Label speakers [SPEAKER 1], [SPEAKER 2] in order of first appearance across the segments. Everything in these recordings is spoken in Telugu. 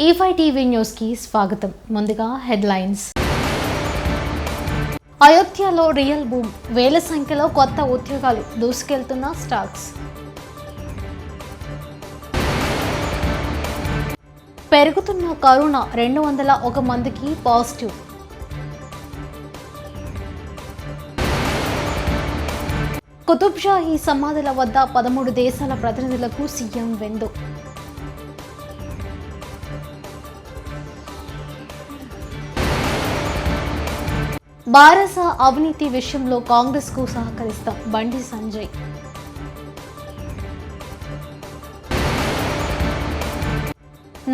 [SPEAKER 1] E5 టీవీ న్యూస్ కి స్వాగతం. ముందుగా హెడ్లైన్స్. అయోధ్యలో రియల్ బూమ్, వేల సంఖ్యలో కొత్త ఉద్యోగాలు, దూసుకెళ్తున్న స్టాక్స్. పెరుగుతున్న కరోనా, 201 మందికి పాజిటివ్. కుతుబ్షాహీ సమాధుల వద్ద 13 దేశాల ప్రతినిధులకు సీఎం వెందు. బారస అవినీతి విషయంలో కాంగ్రెస్ కు సహకరిస్తాం, బండి సంజయ్.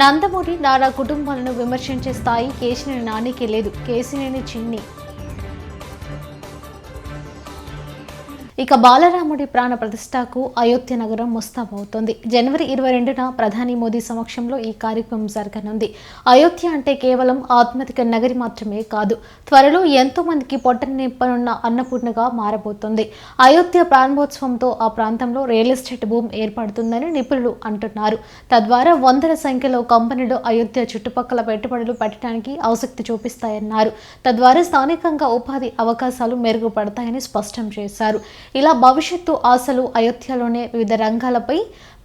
[SPEAKER 1] నందమూరి నారా కుటుంబాలను విమర్శించే స్థాయి కేశినేని నానికి లేదు, కేశినేని చిన్ని. ఇక బాలరాముడి ప్రాణ ప్రతిష్టకు అయోధ్య నగరం ముస్తాబవుతోంది. జనవరి 22న ప్రధాని మోదీ సమక్షంలో ఈ కార్యక్రమం జరగనుంది. అయోధ్య అంటే కేవలం ఆధ్యాత్మిక నగరి మాత్రమే కాదు, త్వరలో ఎంతో మందికి పొట్టని నింపనున్న అన్నపూర్ణగా మారబోతోంది. అయోధ్య ప్రారంభోత్సవంతో ఆ ప్రాంతంలో రియల్ ఎస్టేట్ బూమ్ ఏర్పడుతుందని నిపుణులు అంటున్నారు. తద్వారా వందల సంఖ్యలో కంపెనీలు అయోధ్య చుట్టుపక్కల పెట్టుబడులు పెట్టడానికి ఆసక్తి చూపిస్తాయన్నారు. తద్వారా స్థానికంగా ఉపాధి అవకాశాలు మెరుగుపడతాయని స్పష్టం చేశారు. ఇలా భవిష్యత్తు ఆశలు అయోధ్యలోనే వివిధ రంగాలపై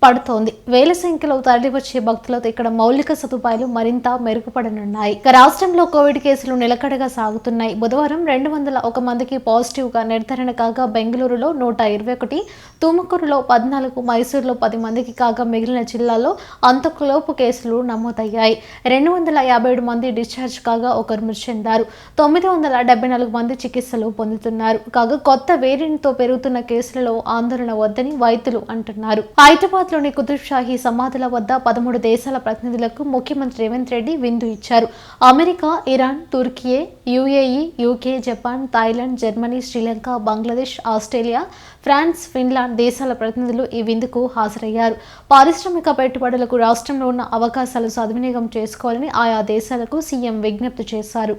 [SPEAKER 1] పడుతోంది. వేల సంఖ్యలో తరలివచ్చే భక్తులతో ఇక్కడ మౌలిక సదుపాయాలు మరింత మెరుగుపడనున్నాయి. రాష్ట్రంలో కోవిడ్ కేసులు నిలకడగా సాగుతున్నాయి. బుధవారం 201 మందికి పాజిటివ్ గా నిర్ధారణ కాగా బెంగళూరులో 121, తుముకూరులో 14, మైసూరులో 10 మందికి కాగా మిగిలిన జిల్లాల్లో అంతకులోపు కేసులు నమోదయ్యాయి. 257 మంది డిశ్చార్జ్ కాగా ఒకరు మృతి చెందారు. 974 మంది చికిత్సలు పొందుతున్నారు. కాగా కొత్త వేరియంట్ తో పెరుగుతున్న కేసులలో ఆందోళన వద్దని వైద్యులు అంటున్నారు. హైదరాబాద్ లోని కుతుబ్షాహీ సమాధుల వద్ద 13 దేశాల ప్రతినిధులకు ముఖ్యమంత్రి రేవంత్ రెడ్డి విందు ఇచ్చారు. America, Iran, Turkiye, UAE, UK, Japan, Thailand, Germany, Sri Lanka, Bangladesh, Australia, France, Finland దేశాల ప్రతినిధులు ఈ విందుకు హాజరయ్యారు. పారిశ్రామిక పెట్టుబడులకు రాష్ట్రంలో ఉన్న అవకాశాలు సద్వినియోగం చేసుకోవాలని ఆయా దేశాలకు సీఎం విజ్ఞప్తి చేశారు.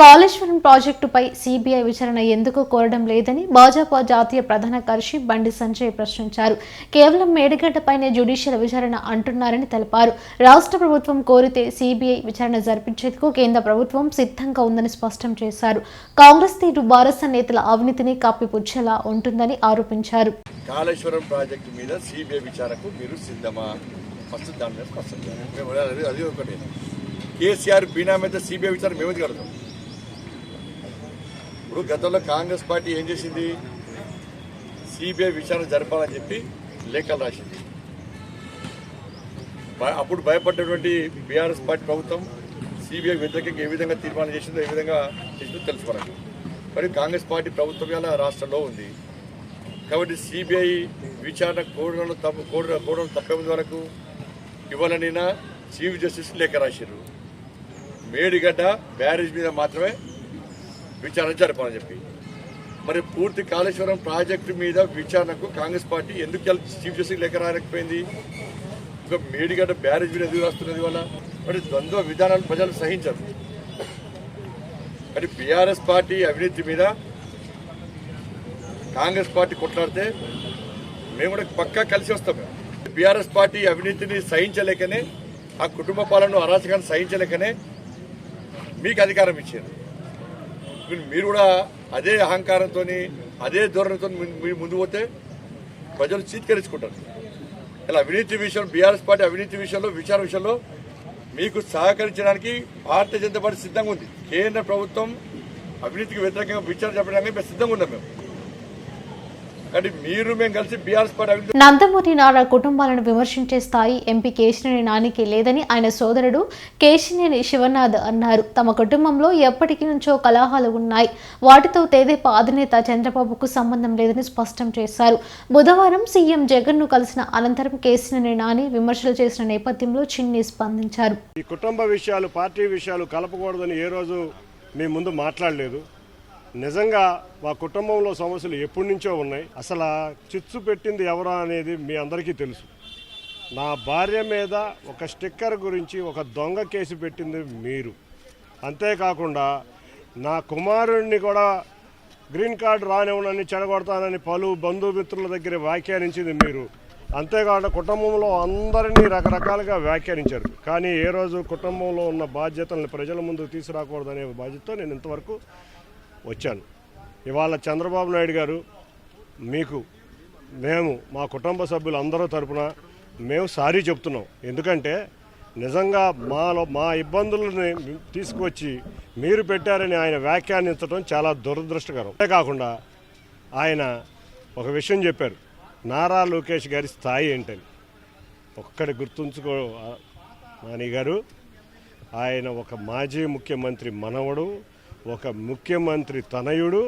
[SPEAKER 1] కాళేశ్వరం ప్రాజెక్టుపై సిబిఐ విచారణ ఎందుకు కోరడం లేదని భాజపా జాతీయ ప్రధాన కార్యదర్శి బండి సంజయ్ ప్రశ్నించారు. కేవలం మేడిగడ్డపైనే జ్యుడిషియల్ విచారణ అంటున్నారని తెలిపారు. రాష్ట్ర ప్రభుత్వం కోరితే సిబిఐ విచారణ జరిపించేందుకు కేంద్ర ప్రభుత్వం సిద్ధంగా ఉందని స్పష్టం చేశారు. కాంగ్రెస్ తీరు బారస నేతల అవినీతిని కప్పిపుచ్చేలా ఉంటుందని ఆరోపించారు.
[SPEAKER 2] కాళేశ్వరం ప్రాజెక్టు మీద సిబిఐ విచారణకు మీరు సిద్ధమా? ఫస్ట్ దాని మీద స్పష్టం చేయాలి. అది ఒకటి. కేసీఆర్ బీనామీతో సిబిఐ విచారణ మేము కడతాం. ఇప్పుడు గతంలో కాంగ్రెస్ పార్టీ ఏం చేసింది? సిబిఐ విచారణ జరపాలని చెప్పి లేఖలు రాసింది. అప్పుడు భయపడ్డటువంటి బీఆర్ఎస్ పార్టీ ప్రభుత్వం సిబిఐ వ్యతిరేకంగా ఏ విధంగా తీర్మానం చేసిందో ఏ విధంగా చేసిందో తెలుసుకోవాలి. మరి కాంగ్రెస్ పార్టీ ప్రభుత్వం ఇలా రాష్ట్రంలో ఉంది కాబట్టి సిబిఐ విచారణ కోరడం తప్పేందు వరకు ఇవ్వాలనినా చీఫ్ జస్టిస్ లేఖ రాశారు. మేడిగడ్డ బ్యారేజ్ మీద మాత్రమే విచారణ జరపాలని చెప్పి. మరి పూర్తి కాళేశ్వరం ప్రాజెక్టు మీద విచారణకు కాంగ్రెస్ పార్టీ ఎందుకు చీఫ్ జస్టిస్ లేఖ రాయలేకపోయింది? ఇంకా మేడిగడ్డ బ్యారేజ్ మీద ఎందుకు రాస్తున్నది వల్ల? మరి ద్వంద్వ విధానాలు ప్రజలు సహించరు. మరి బీఆర్ఎస్ పార్టీ అవినీతి మీద కాంగ్రెస్ పార్టీ కొట్లాడితే మేము కూడా పక్కా కలిసి వస్తాం. బీఆర్ఎస్ పార్టీ అవినీతిని సహించలేకనే, ఆ కుటుంబ పాలన అరాచకాన్ని సహించలేకనే మీకు అధికారం ఇచ్చారు. మీరు కూడా అదే అహంకారంతో, అదే ధోరణితో మీరు ముందు పోతే ప్రజలు చీత్కరించుకుంటారు. ఇలా అవినీతి విషయం, బీఆర్ఎస్ పార్టీ అవినీతి విషయంలో, విచారణ విషయంలో మీకు సహకరించడానికి భారతీయ జనతా పార్టీ సిద్ధంగా ఉంది. కేంద్ర ప్రభుత్వం అవినీతికి వ్యతిరేకంగా విచారణ చెప్పడానికి మేము సిద్ధంగా ఉన్నాం. కానీ మేము కలిసి బీఆర్ఎస్ పార్టీ అవినీతి.
[SPEAKER 1] నందమూరి నారా కుటుంబాలను విమర్శించే స్థాయి ఎంపీ కేశినేని నానికి లేదని ఆయన సోదరుడు కేశినేని శివనాథ్ అన్నారు. తమ కుటుంబంలో ఎప్పటికి నుంచో కలహాలు ఉన్నాయి, వాటితో తెదేపా అధినేత చంద్రబాబుకు సంబంధం లేదని స్పష్టం చేశారు. బుధవారం సీఎం జగన్ ను కలిసిన అనంతరం కేశినేని నాని విమర్శలు చేసిన నేపథ్యంలో చిన్ని స్పందించారు.
[SPEAKER 3] ఈ కుటుంబ విషయాలు, పార్టీ విషయాలు కలపకూడదని ఏ రోజు మీ ముందు మాట్లాడలేదు. నిజంగా మా కుటుంబంలో సమస్యలు ఎప్పటి నుంచో ఉన్నాయి. అసలు చిచ్చు పెట్టింది ఎవరా అనేది మీ అందరికీ తెలుసు. నా భార్య మీద ఒక స్టిక్కర్ గురించి ఒక దొంగ కేసు పెట్టింది మీరు. అంతేకాకుండా నా కుమారుడిని కూడా గ్రీన్ కార్డు రానివ్వనని చెడగొడతానని పలు బంధుమిత్రుల దగ్గర వ్యాఖ్యానించింది మీరు. అంతేకాకుండా కుటుంబంలో అందరినీ రకరకాలుగా వ్యాఖ్యానించారు. కానీ ఏ రోజు కుటుంబంలో ఉన్న బాధ్యతలను ప్రజల ముందు తీసుకురాకూడదనే బాధ్యతతో నేను ఇంతవరకు వచ్చాను. ఇవాళ చంద్రబాబు నాయుడు గారు మేము మా కుటుంబ సభ్యులు అందరూ తరపున మేము సారీ చెప్తున్నాం. ఎందుకంటే నిజంగా మా ఇబ్బందులని తీసుకొచ్చి మీరు పెట్టారని ఆయన వ్యాఖ్యానించడం చాలా దురదృష్టకరం. అంతేకాకుండా ఆయన ఒక విషయం చెప్పారు, నారా లోకేష్ గారి స్థాయి ఏంటని. ఒక్కడి గుర్తుంచుకో నాని గారు, ఆయన ఒక మాజీ ముఖ్యమంత్రి మనవడు, ఒక ముఖ్యమంత్రి తనయుడు.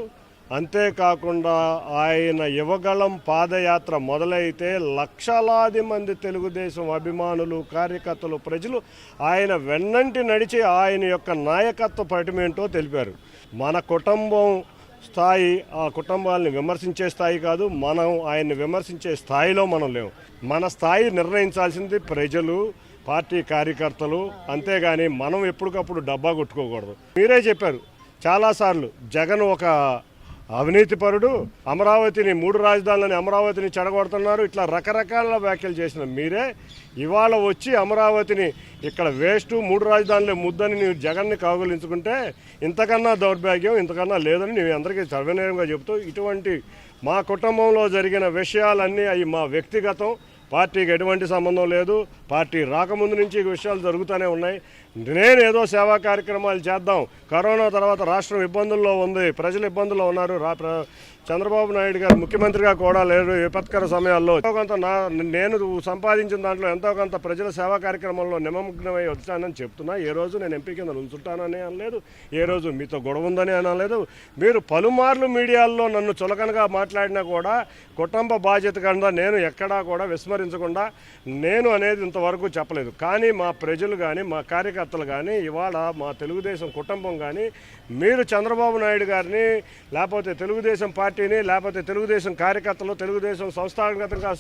[SPEAKER 3] అంతేకాకుండా ఆయన యువగళం పాదయాత్ర మొదలైతే లక్షలాది మంది తెలుగుదేశం అభిమానులు, కార్యకర్తలు, ప్రజలు ఆయన వెన్నంటి నడిచి ఆయన యొక్క నాయకత్వ పటిమేంటో తెలిపారు. మన కుటుంబం స్థాయి ఆ కుటుంబాలని విమర్శించే స్థాయి కాదు, మనం ఆయన్ని విమర్శించే స్థాయిలో మనం లేవు. మన స్థాయి నిర్ణయించాల్సింది ప్రజలు, పార్టీ కార్యకర్తలు. అంతేగాని మనం ఎప్పటికప్పుడు డబ్బా కొట్టుకోకూడదు. మీరే చెప్పారు చాలాసార్లు, జగన్ ఒక అవినీతిపరుడు, అమరావతిని 3 రాజధానులని అమరావతిని చెడగొడుతున్నారు, ఇట్లా రకరకాల వ్యాఖ్యలు చేసిన మీరే ఇవాళ వచ్చి అమరావతిని ఇక్కడ వేస్ట్ 3 రాజధానులే ముద్దని నీవు జగన్ని కౌగులించుకుంటే ఇంతకన్నా దౌర్భాగ్యం ఇంతకన్నా లేదని నేను అందరికీ సర్వనేయంగా చెబుతూ, ఇటువంటి మా కుటుంబంలో జరిగిన విషయాలన్నీ అవి మా వ్యక్తిగతం, పార్టీకి ఎటువంటి సంబంధం లేదు. పార్టీ రాకముందు నుంచి ఈ విషయాలు జరుగుతూనే ఉన్నాయి. నేను ఏదో సేవా కార్యక్రమాలు చేద్దాం, కరోనా తర్వాత రాష్ట్రం ఇబ్బందుల్లో ఉంది, ప్రజలు ఇబ్బందుల్లో ఉన్నారు, చంద్రబాబు నాయుడు గారు ముఖ్యమంత్రిగా కూడా లేరు, విపత్కర సమయాల్లో ఎంతో కొంత నేను సంపాదించిన దాంట్లో ఎంతో కొంత ప్రజల సేవా కార్యక్రమంలో నిమగ్నమై వచ్చానని చెప్తున్నా. ఏ రోజు నేను ఎంపీ కింద ఉంచుంటానని అనలేదు, ఏ రోజు మీతో గొడవ ఉందని అనలేదు. మీరు పలుమార్లు మీడియాల్లో నన్ను చులకనగా మాట్లాడినా కూడా కుటుంబ బాధ్యత కింద నేను ఎక్కడా కూడా విస్మరించకుండా నేను అనేది ఇంతవరకు చెప్పలేదు. కానీ మా ప్రజలు కానీ, మా కార్యకర్తలు కానీ, ఇవాళ మా తెలుగుదేశం కుటుంబం కానీ, మీరు చంద్రబాబు నాయుడు గారిని, లేకపోతే తెలుగుదేశం పార్టీని, లేకపోతే తెలుగుదేశం కార్యకర్తలు, తెలుగుదేశం సంస్థాగతంగా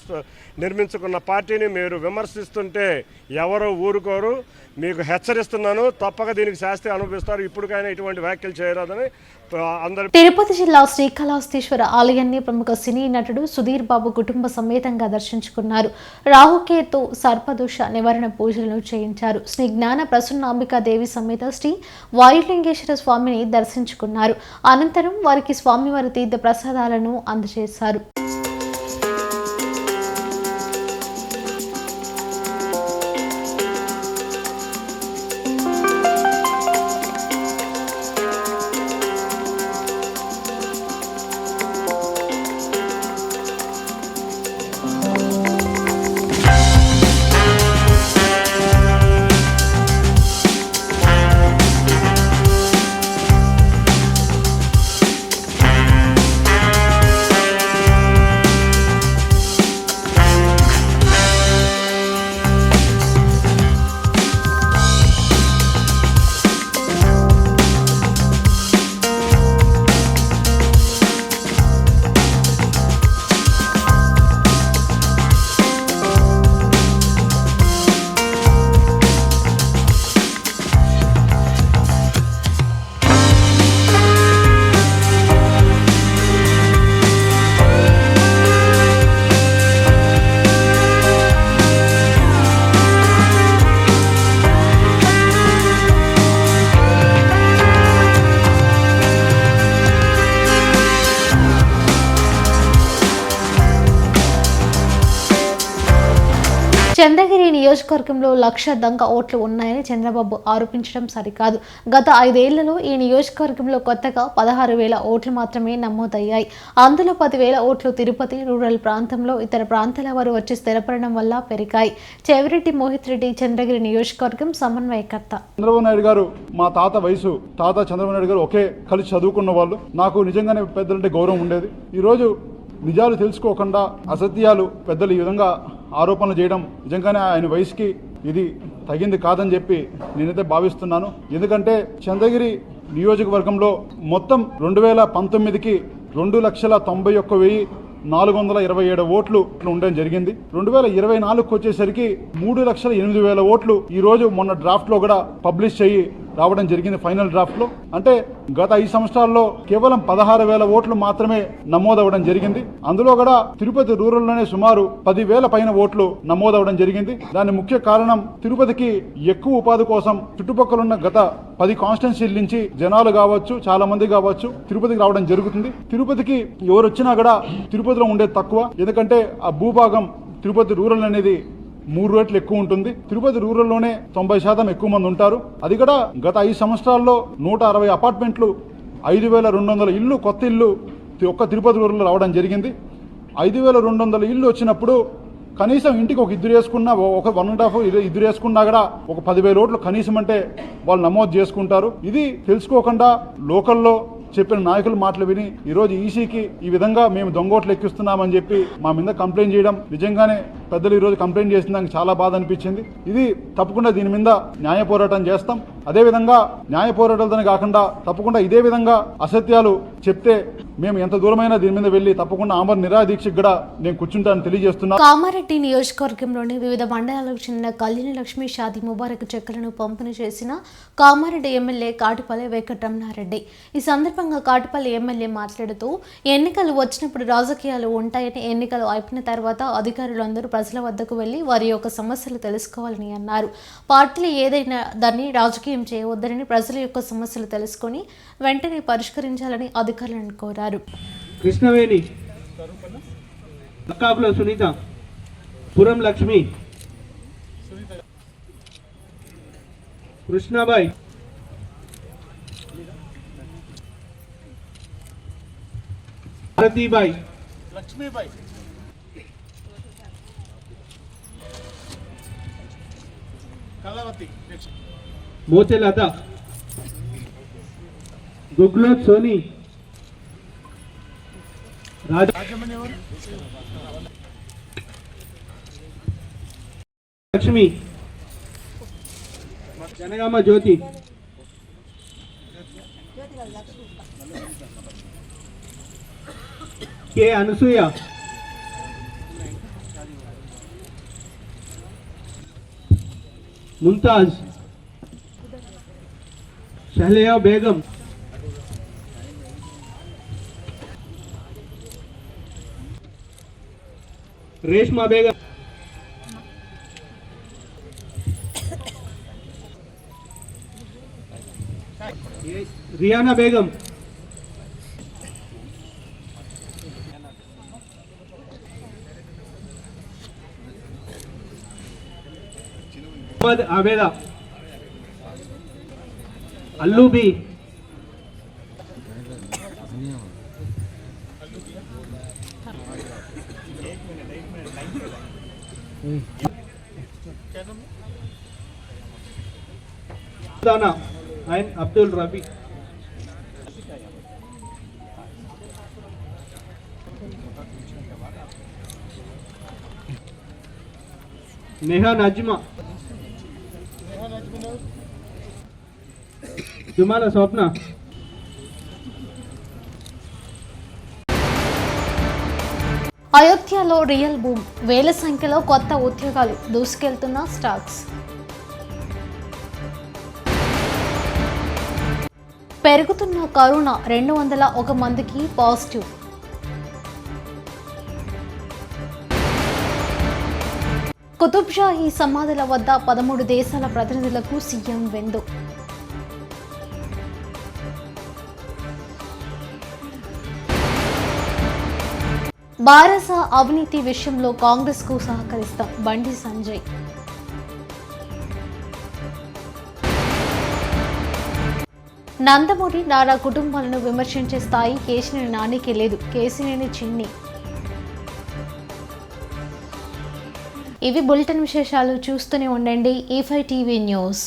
[SPEAKER 3] నిర్మించుకున్న పార్టీని మీరు విమర్శిస్తుంటే ఎవరు ఊరుకోరు. మీకు హెచ్చరిస్తున్నాను, తప్పక దీనికి శాస్తి అనుభవిస్తారు. ఇప్పటికైనా ఇటువంటి వ్యాఖ్యలు చేయరాదని అందరూ.
[SPEAKER 1] తిరుపతి జిల్లా శ్రీకాళహస్తీశ్వర ఆలయాన్ని ప్రముఖ సినీ నటుడు సుధీర్ బాబు కుటుంబ సమేతంగా దర్శించుకున్నారు. రాహుకేతు సర్పదోష నివారణ పూజలను చేయించారు. శ్రీ జ్ఞాన ప్రసన్నాంబికా దేవి సమేత శ్రీ వాయులింగేశ్వర స్వామిని దర్శించుకున్నారు. అనంతరం వారికి స్వామివారి తీర్థ ప్రసాదాలను అందజేశారు. చంద్రగిరి నియోజకవర్గంలో 1,00,000 దంక ఓట్లు ఉన్నాయని చంద్రబాబు ఆరోపించడం సరికాదు. గత 5 ఏళ్లలో ఈ నియోజకవర్గంలో కొత్తగా 16,000 ఓట్లు మాత్రమే నమోదయ్యాయి. అందులో 10,000 ఓట్లు తిరుపతి రూరల్ ప్రాంతంలో ఇతర ప్రాంతాల వారు వచ్చి స్థిరపడడం వల్ల పెరిగాయి. చెవిరెడ్డి మోహిత్ రెడ్డి, చంద్రగిరి నియోజకవర్గం సమన్వయకర్త.
[SPEAKER 4] చంద్రబాబు నాయుడు గారు మా తాత వయసు, చంద్రబాబు నాయుడు గారు ఒకే కలిసి చదువుకున్న వాళ్ళు. నాకు నిజంగానే పెద్దలంటే గౌరవం ఉండేది. ఈరోజు నిజాలు తెలుసుకోకుండా అసత్యాలు పెద్దలు ఈ విధంగా ఆరోపణలు చేయడం నిజంగానే ఆయన వయసుకి ఇది తగింది కాదని చెప్పి నేనైతే భావిస్తున్నాను. ఎందుకంటే చంద్రగిరి నియోజకవర్గంలో మొత్తం 2019కి 2,91,427 ఓట్లు ఉండడం జరిగింది. 2024కి వచ్చేసరికి 3,08,000 ఓట్లు ఈ రోజు మొన్న డ్రాఫ్ట్ లో కూడా పబ్లిష్ అయ్యి రావడం జరిగింది. ఫైనల్ డ్రాఫ్ట్ లో అంటే గత 5 సంవత్సరాల్లో కేవలం 16,000 ఓట్లు మాత్రమే నమోదవడం జరిగింది. అందులో కూడా తిరుపతి రూరల్ లోనే సుమారు 10,000 పైన ఓట్లు నమోదవడం జరిగింది. దాని ముఖ్య కారణం తిరుపతికి ఎక్కువ ఉపాధి కోసం చుట్టుపక్కల ఉన్న గత 10 కాన్స్టిట్యున్సీల నుంచి జనాలు కావచ్చు, చాలా మంది కావచ్చు తిరుపతికి రావడం జరుగుతుంది. తిరుపతికి ఎవరు వచ్చినా కూడా తిరుపతిలో ఉండేది తక్కువ. ఎందుకంటే ఆ భూభాగం తిరుపతి రూరల్ అనేది 3 రెట్లు ఎక్కువ ఉంటుంది. తిరుపతి రూరల్లోనే 90% ఎక్కువ మంది ఉంటారు. అది కూడా గత 5 సంవత్సరాల్లో 160 అపార్ట్మెంట్లు, 5,200 ఇల్లు, కొత్త ఇల్లు ఒక్క తిరుపతి రూరల్లో రావడం జరిగింది. 5,200 ఇల్లు వచ్చినప్పుడు కనీసం ఇంటికి ఒక ఇద్దరు వేసుకున్నా, ఒక 1.5 ఇద్దరు వేసుకున్నా కూడా ఒక 10,000 ఓట్లు కనీసం అంటే వాళ్ళు నమోదు చేసుకుంటారు. ఇది తెలుసుకోకుండా లోకల్లో చెప్పిన నాయకుల మాటలు విని ఈరోజు ఈసీకి ఈ విధంగా మేము దొంగోట్లు ఎక్కిస్తున్నామని చెప్పి మా మీద కంప్లైంట్ చేయడం నిజంగానే పెద్దలు ఈరోజు కంప్లైంట్ చేసిన దానికి చాలా బాధ అనిపించింది. ఇది తప్పకుండా దీని మీద న్యాయ పోరాటం చేస్తాం. అదేవిధంగా న్యాయ పోరాటాలతోనే కాకుండా తప్పకుండా ఇదే విధంగా అసత్యాలు చెప్తే మేము ఎంత దూరమైనా దీని మీద వెళ్లి తప్పకుండా ఆమర నిరాదీక్షకు కూడా నేను కూర్చుంటానని తెలియజేస్తున్నాను.
[SPEAKER 1] కామారెడ్డి నియోజకవర్గంలోని వివిధ మండలాలకు చెందిన కళ్యాణ లక్ష్మి షాదీ ముబారక్ చెక్కులను పంపిణీ చేసిన కామారెడ్డి ఎమ్మెల్యే కాటిపల్లి వెంకటరమణారెడ్డి. ఈ సందర్భంగా కాటిపల్లి ఎమ్మెల్యే మాట్లాడుతూ ఎన్నికలు వచ్చినప్పుడు రాజకీయాలు ఉంటాయని, ఎన్నికలు అయిపోయిన తర్వాత అధికారులందరూ ప్రజల వద్దకు వెళ్లి వారి యొక్క సమస్యలు తెలుసుకోవాలని అన్నారు. పార్టీలు ఏదైనా దాన్ని రాజకీయం చేయవద్దని, ప్రజల యొక్క సమస్యలు తెలుసుకొని వెంటనే పరిష్కరించాలని అధికారులను కోరారు.
[SPEAKER 5] కృష్ణవేణి, అక్కాపుల సునీత, పురం లక్ష్మి, కృష్ణాబాయ్, భారతీబాయ్, లక్ష్మీబాయ్, కళావతి, మోతెలత, గుగ్లోత్ సోని, లక్ష్మి, జనగామ జ్యోతి, కే అనసూయ, ముంతాజ్, షహలియా బేగం, రేష్మా బేగం, రియానా బేగం, ఆబేదా, అల్లూబి, దానా అండ్ అబ్దుల్ రబీ, నేహా నజ్మా, దుమాల స్వప్న,
[SPEAKER 1] అయోధ్యలో రియల్ బూమ్, వేల సంఖ్యలో కొత్త ఉద్యోగాలు, దూసుకెళ్తున్న స్టాక్స్. పెరుగుతున్న కరోనా, 201 మందికి పాజిటివ్. కుతుబ్షాహీ సమాధుల వద్ద 13 దేశాల ప్రతినిధులకు సీఎం విందు. బారస అవినీతి విషయంలో కాంగ్రెస్కు సహకరిస్తాం బండి సంజయ్. నందమూరి నారా కుటుంబాలను విమర్శించే స్థాయి కేశినేని నానికి లేదు, కేశినేని చిన్ని. ఇవి బులెటిన్ విశేషాలు. చూస్తూనే ఉండండి E5 టీవీ న్యూస్.